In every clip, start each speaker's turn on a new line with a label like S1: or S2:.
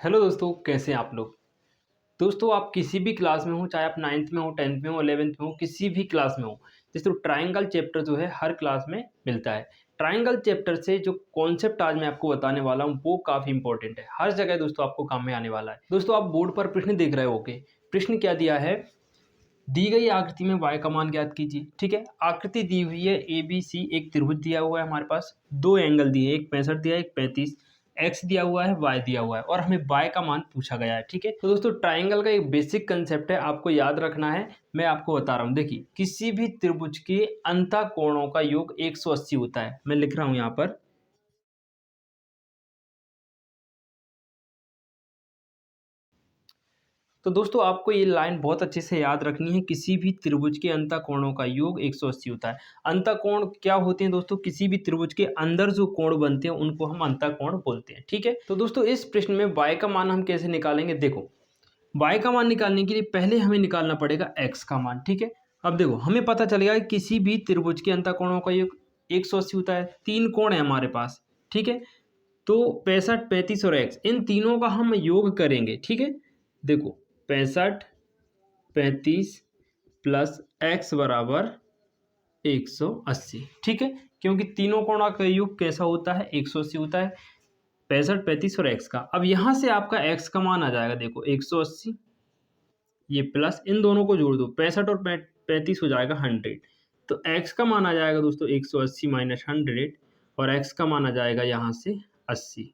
S1: Hello दोस्तों, कैसे हैं आप लोग। दोस्तों, आप किसी भी क्लास में हो, चाहे आप 9th में हो, 10th में हो, 11th में हो, किसी भी क्लास में हो, जैसे ट्रायंगल चैप्टर जो है हर क्लास में मिलता है। ट्रायंगल चैप्टर से जो कॉन्सेप्ट आज मैं आपको बताने वाला हूँ वो काफ़ी इंपॉर्टेंट है। हर जगह दोस्तों आपको काम में आने वाला है। दोस्तों, आप बोर्ड पर प्रश्न देख रहे होगे। प्रश्न क्या दिया है, दी गई आकृति में y का मान ज्ञात कीजिए। ठीक है, आकृति दी हुई है ABC, एक त्रिभुज दिया हुआ है हमारे पास, दो एंगल दिए, एक 65 दिया है, एक 35, x दिया हुआ है, y दिया हुआ है और हमें y का मान पूछा गया है। ठीक है, तो दोस्तों ट्राइंगल का एक बेसिक कंसेप्ट है, आपको याद रखना है। मैं आपको बता रहा हूँ, देखिए किसी भी त्रिभुज के अंतःकोणों का योग 180 होता है। मैं लिख रहा हूँ यहाँ पर, तो दोस्तों आपको ये लाइन बहुत अच्छे से याद रखनी है। किसी भी त्रिभुज के अंतःकोणों का योग 180 होता है। अंतःकोण क्या होते हैं दोस्तों, किसी भी त्रिभुज के अंदर जो कोण बनते हैं उनको हम अंतःकोण बोलते हैं। ठीक है, तो दोस्तों इस प्रश्न में y का मान हम कैसे निकालेंगे। देखो, y का मान निकालने के लिए पहले हमें निकालना पड़ेगा x का मान। ठीक है, अब देखो हमें पता चलेगा कि किसी भी त्रिभुज के अंतःकोणों का योग 180 होता है। तीन कोण है हमारे पास। ठीक है, तो 65, 35 और x, इन तीनों का हम योग करेंगे। ठीक है, देखो 65, 35 प्लस x बराबर 180। ठीक है, क्योंकि तीनों कोणों का योग कैसा होता है, 180 होता है। 65, 35 और x का, अब यहाँ से आपका x का मान आ जाएगा। देखो 180, ये प्लस इन दोनों को जोड़ दो, 65 और 35 हो जाएगा 100। तो x का मान आ जाएगा दोस्तों 180 माइनस 100 और x का मान आ जाएगा यहाँ से 80।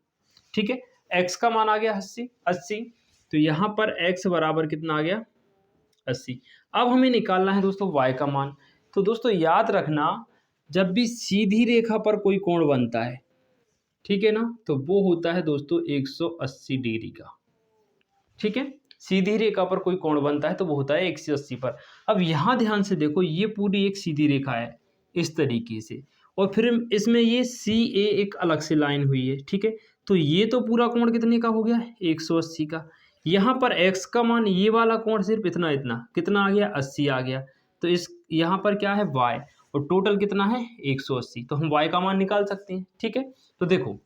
S1: ठीक है, x का मान आ गया 80। तो यहाँ पर x बराबर कितना आ गया, 80। अब हमें निकालना है दोस्तों y का मान। तो दोस्तों याद रखना, जब भी सीधी रेखा पर कोई कोण बनता है, ठीक है ना, तो वो होता है दोस्तों 180 डिग्री का। ठीक है, सीधी रेखा पर कोई कोण बनता है तो वो होता है 180 पर। अब यहाँ ध्यान से देखो, ये पूरी एक सीधी रेखा है इस तरीके से, और फिर इसमें ये CA एक अलग से लाइन हुई है। ठीक है, तो ये तो पूरा कोण कितने का हो गया, 180 का। यहाँ पर x का मान, ये वाला कोण सिर्फ इतना इतना कितना आ गया, 80 आ गया। तो इस यहाँ पर क्या है, y, और टोटल कितना है 180। तो हम y का मान निकाल सकते हैं। ठीक है, तो देखो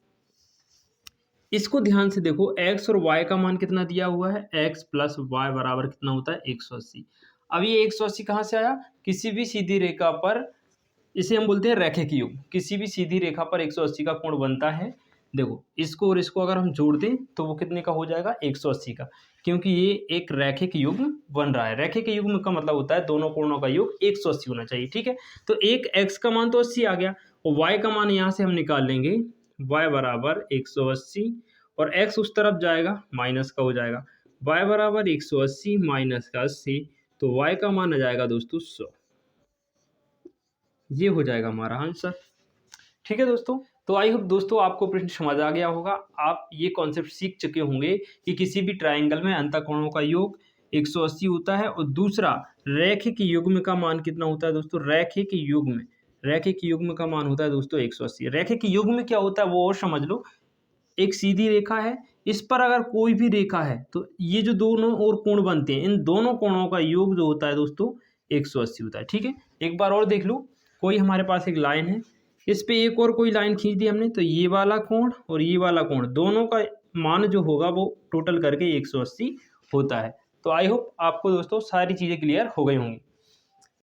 S1: इसको ध्यान से देखो, x और y का मान कितना दिया हुआ है, x प्लस वाई बराबर कितना होता है, 180। अब ये 180 कहाँ से आया, किसी भी सीधी रेखा पर, इसे हम बोलते हैं रैखिक योग। किसी भी सीधी रेखा पर 180 का कोण बनता है। देखो इसको और इसको अगर हम जोड़ दें तो वो कितने का हो जाएगा, 180 का, क्योंकि ये एक रैखिक युग्म बन रहा है। रैखिक युग्म का मतलब होता है दोनों कोणों का योग 180 होना चाहिए। ठीक है, तो एक x का मान तो 80 आ गया, और y का मान यहाँ से हम निकाल लेंगे, y बराबर 180, और x उस तरफ जाएगा माइनस का हो जाएगा, y बराबर 180 माइनस का 80, तो y का मान आ जाएगा दोस्तों 100। ये हो जाएगा हमारा आंसर। ठीक है दोस्तों, तो आई होप दोस्तों आपको प्रश्न समझ आ गया होगा। आप ये कॉन्सेप्ट सीख चुके होंगे कि किसी भी ट्रायंगल में अंतःकोणों का योग 180 होता है, और दूसरा रैखिक युग्म का मान कितना होता है दोस्तों, रैखिक युग्म का मान होता है दोस्तों 180। रैखिक युग्म क्या होता है वो और समझ लो। एक सीधी रेखा है, इस पर अगर कोई भी रेखा है तो ये जो दोनों और कोण बनते हैं, इन दोनों कोणों का योग जो होता है दोस्तों 180 होता है। ठीक है, एक बार और देख लो, कोई हमारे पास एक लाइन है, इस पे एक और कोई लाइन खींच दी हमने, तो ये वाला कोण और ये वाला कोण दोनों का मान जो होगा वो टोटल करके 180 होता है। तो आई होप आपको दोस्तों सारी चीज़ें क्लियर हो गई होंगी।